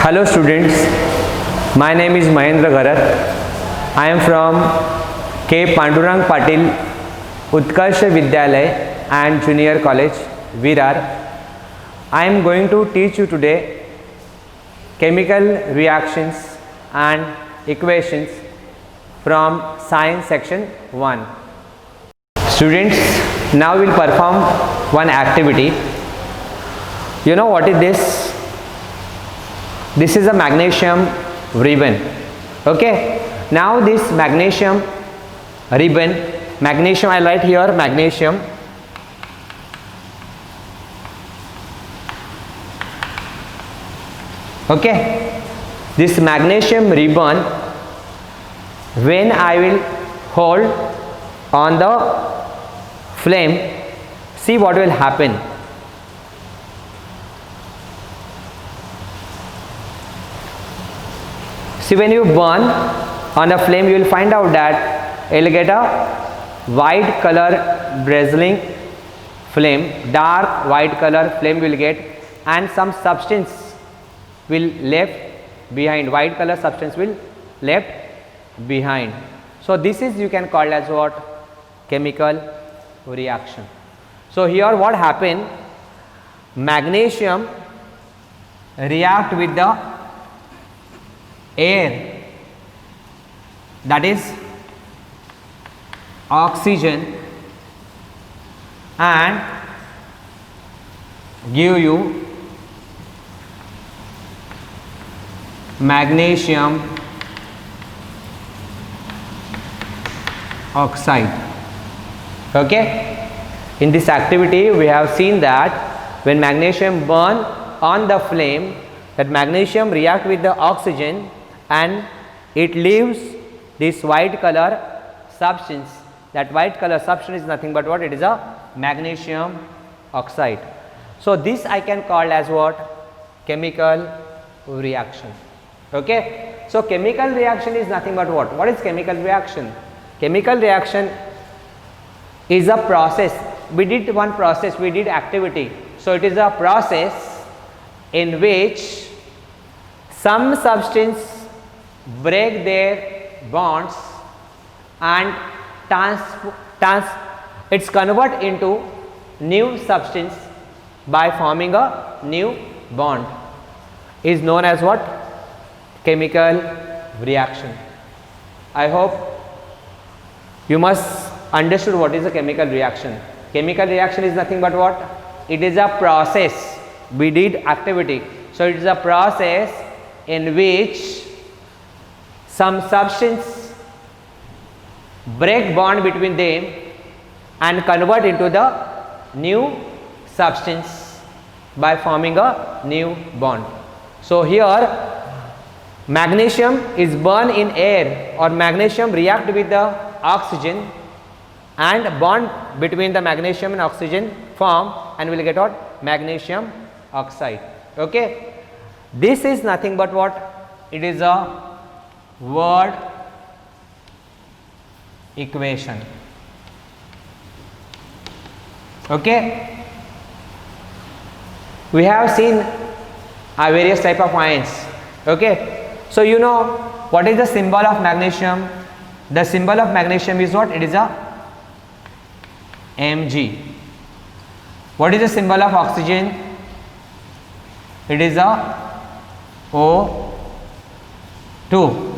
Hello students, my name is Mahendra Gharat. I am from K. Pandurang Patil Utkarsh Vidyalay and Junior College, Virar. I am going to teach you today chemical reactions and equations from Science Section 1. Students, now we will perform one activity. You know what is this? This is a magnesium ribbon. Okay, now this magnesium ribbon, magnesium, I write here magnesium. Okay, this magnesium ribbon, when I will hold on the flame, see what will happen. See, when you burn on a flame, you will find out that you will get a white color dazzling flame, dark white color flame will get, and some substance will left behind, white color substance will left behind. So this is, you can call as what? Chemical reaction. So here what happen? Magnesium react with the air, that is oxygen, and give you magnesium oxide. Okay, in this activity we have seen that when magnesium burn on the flame, that magnesium react with the oxygen and it leaves this white color substance. That white color substance is nothing but what? It is a magnesium oxide. So this I can call as what? Chemical reaction. Okay, so chemical reaction is nothing but what? What is chemical reaction? Chemical reaction is a process. We did one process, we did activity. So it is a process in which some substance break their bonds and it's convert into new substance by forming a new bond, is known as what? Chemical reaction. I hope you must understood what is a chemical reaction. Chemical reaction is nothing but what? It is a process. We did activity. So it is a process in which some substance break bond between them and convert into the new substance by forming a new bond. So here magnesium is burned in air, or magnesium react with the oxygen and bond between the magnesium and oxygen form, and we will get what? Magnesium oxide. Okay, this is nothing but what? It is a word equation. Okay, we have seen various type of ions. Okay, so you know what is the symbol of magnesium? The symbol of magnesium is what? It is a Mg. What is the symbol of oxygen? It is a O2.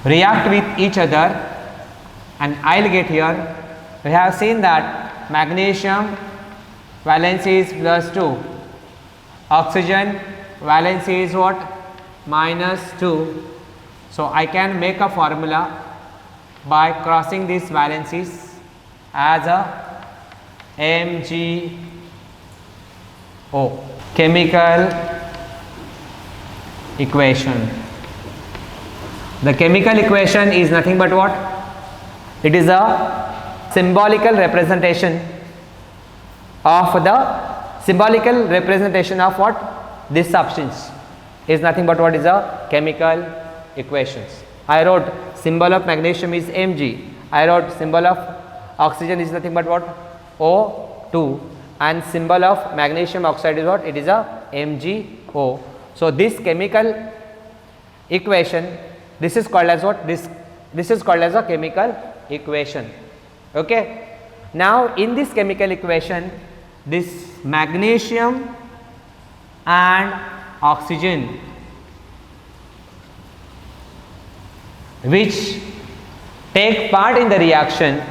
React with each other, and I will get here. We have seen that magnesium valency is +2, oxygen valency is what? -2. So I can make a formula by crossing these valencies as a MgO, chemical equation. The chemical equation is nothing but what? It is a symbolical representation of what? This substance is nothing but what is a chemical equations. I wrote symbol of magnesium is Mg. I wrote symbol of oxygen is nothing but what? O2, and symbol of magnesium oxide is what? It is a MgO. So this chemical equation, this is called as what? This is called as a chemical equation. Okay. Now in this chemical equation, this magnesium and oxygen, which take part in the reaction,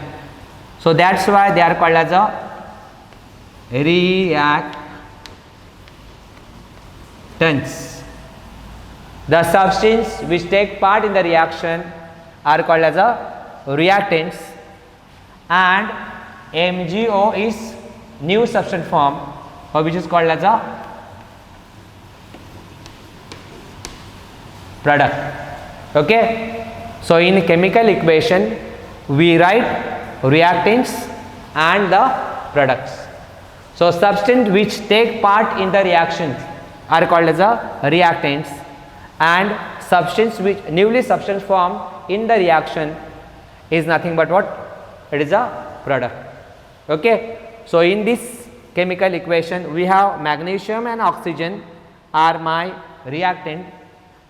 so that's why they are called as a reactants. The substance which take part in the reaction are called as a reactants, and MgO is new substance form, or which is called as a product. Okay. So in chemical equation we write reactants and the products. So substance which take part in the reactions are called as a reactants, and substance which newly substance formed in the reaction is nothing but what? It is a product. Okay. So in this chemical equation we have magnesium and oxygen are my reactant,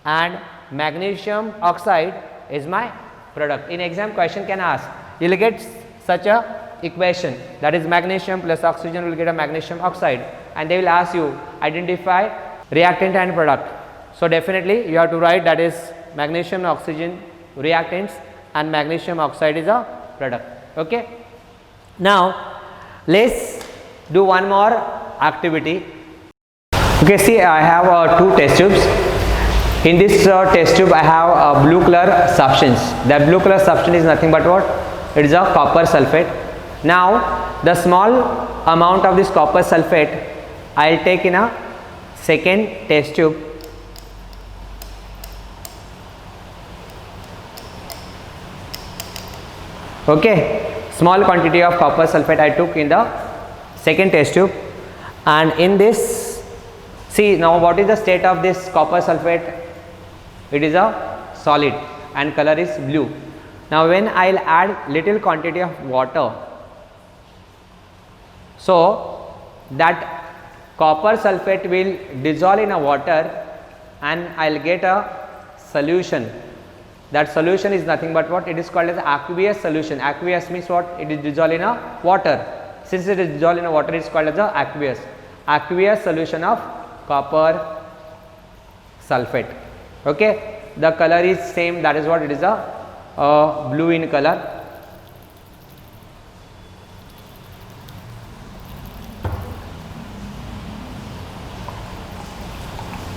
and magnesium oxide is my product. In exam question can ask, you will get such a equation, that is magnesium plus oxygen will get a magnesium oxide, and they will ask you identify reactant and product. So definitely you have to write that is magnesium and oxygen reactants and magnesium oxide is a product. Okay. Now let's do one more activity. Okay, see I have two test tubes. In this test tube I have a blue color substance. That blue color substance is nothing but what? It is a copper sulfate. Now the small amount of this copper sulfate I will take in a second test tube. Okay, small quantity of copper sulfate I took in the second test tube, and in this, see now what is the state of this copper sulfate? It is a solid and color is blue. Now when I will add little quantity of water, so that copper sulfate will dissolve in a water and I will get a solution. That solution is nothing but what? It is called as aqueous solution. Aqueous means what? It is dissolved in a water. Since it is dissolved in a water, it is called as a aqueous solution of copper sulfate. Okay, the color is same, that is what it is a blue in color.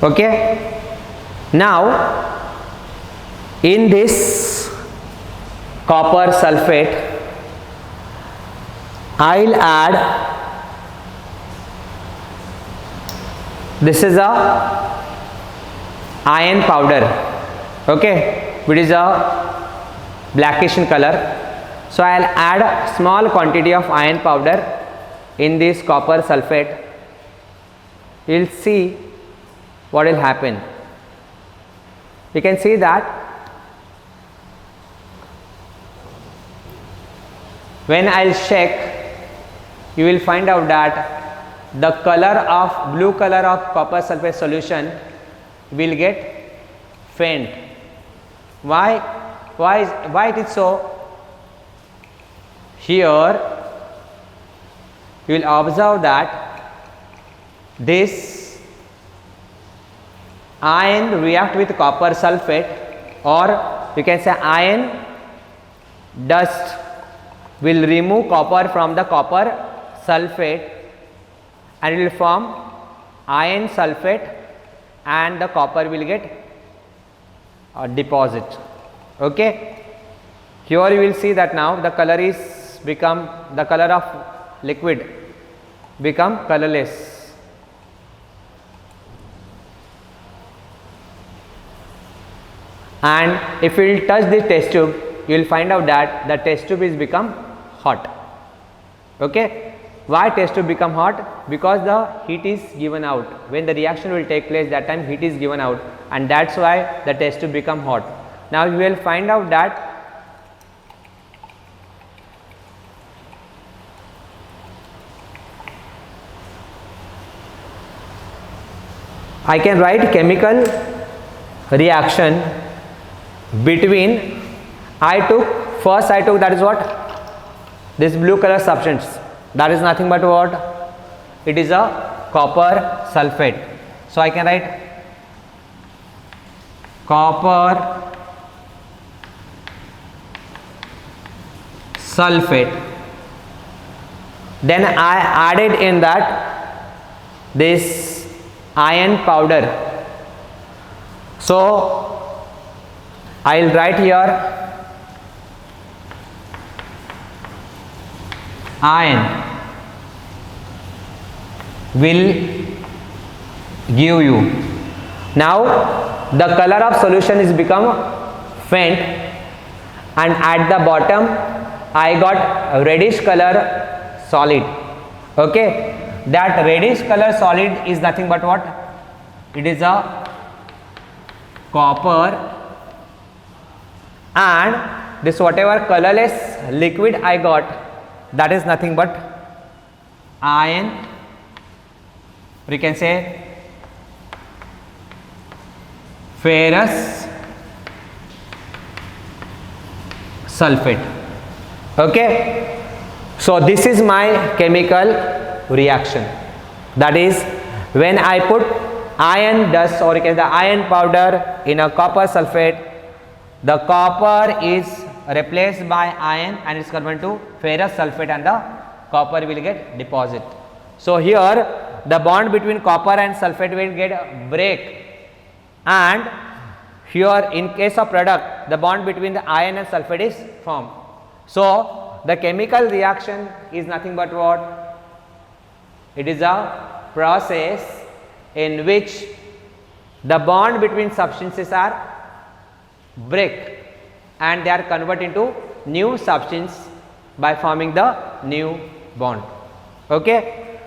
Okay, now in this copper sulfate I will add, this is a iron powder, okay, which is a blackish in color. So I will add a small quantity of iron powder in this copper sulfate. You will see what will happen. You can see that when I will shake, you will find out that the color of blue color of copper sulfate solution will get faint. Why it is so? Here you will observe that this iron react with copper sulfate, or you can say iron dust will remove copper from the copper sulfate and it will form iron sulfate, and the copper will get a deposit. Okay, here you will see that now the color is become, the color of liquid become colorless. And if you will touch this test tube, you will find out that the test tube is become hot. Okay, why test tube become hot? Because the heat is given out. When the reaction will take place, that time heat is given out, and that's why the test tube become hot. Now you will find out that I can write chemical reaction between, I took that is what, this blue color substance, that is nothing but what, it is a copper sulfate. So I can write copper sulfate. Then I added in that this iron powder. So I'll write here iron will give you. Now the color of solution is become faint, and at the bottom I got a reddish color solid. Okay, that reddish color solid is nothing but what, it is a copper, and this whatever colorless liquid I got, that is nothing but iron, or you can say ferrous sulfate. Okay, so this is my chemical reaction. That is, when I put iron dust, or you can say the iron powder in a copper sulfate, the copper is replaced by iron and is converted to ferrous sulfate, and the copper will get deposit. So here the bond between copper and sulfate will get break, and here in case of product the bond between the iron and sulfate is formed. So the chemical reaction is nothing but what, it is a process in which the bond between substances are break and they are converted into new substance by forming the new bond. Okay,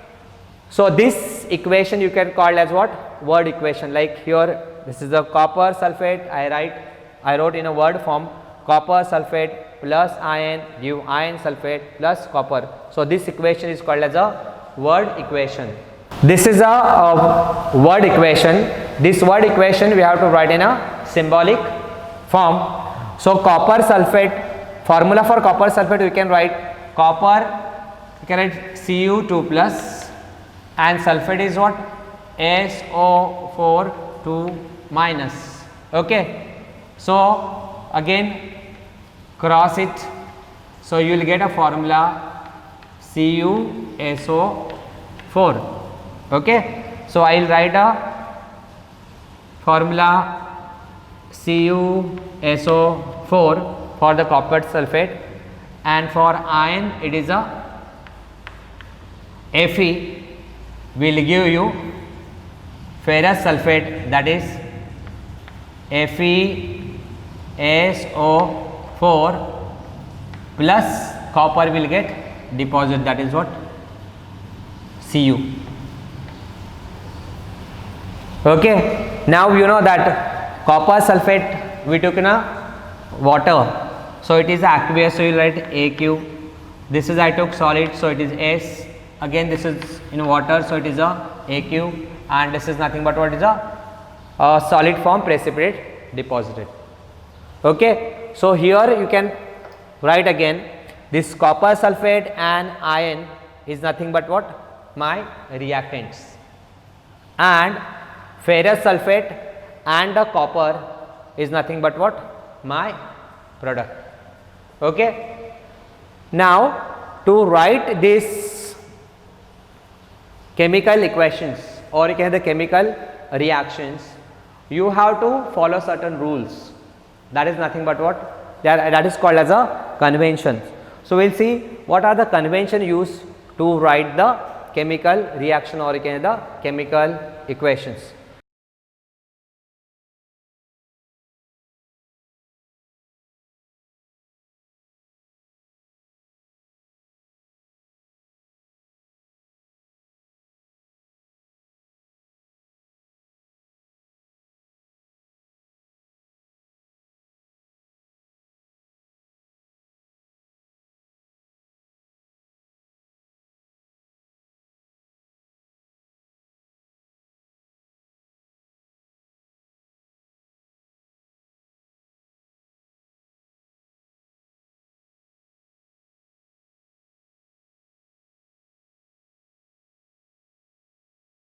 so this equation you can call as what, word equation. Like here this is the copper sulfate, I wrote in a word form, copper sulfate plus iron give iron sulfate plus copper. So this equation is called as a word equation. This is a word equation. This word equation we have to write in a symbolic form. So copper sulfate, formula for copper sulfate we can write copper, we can write Cu2 plus, and sulfate is what, SO4 2 minus. Okay, so again cross it, so you will get a formula CuSO4. Okay, so I will write a formula CuSO4 for the copper sulfate, and for iron it is a Fe will give you ferrous sulfate, that is FeSO4 plus copper will get deposit, that is what, Cu. Okay, now you know that copper sulfate we took in a water, so it is aqueous, so you write Aq. This is I took solid, so it is S. Again this is in water, so it is a Aq, and this is nothing but what is a solid form precipitate deposited. Okay, so here you can write again, this copper sulfate and iron is nothing but what, my reactants, and ferrous sulfate and the copper is nothing but what, my product. Okay, now to write this chemical equations, or you can have the chemical reactions, you have to follow certain rules. That is nothing but what, that is called as a convention. So we will see what are the convention used to write the chemical reaction, or you can have the chemical equations.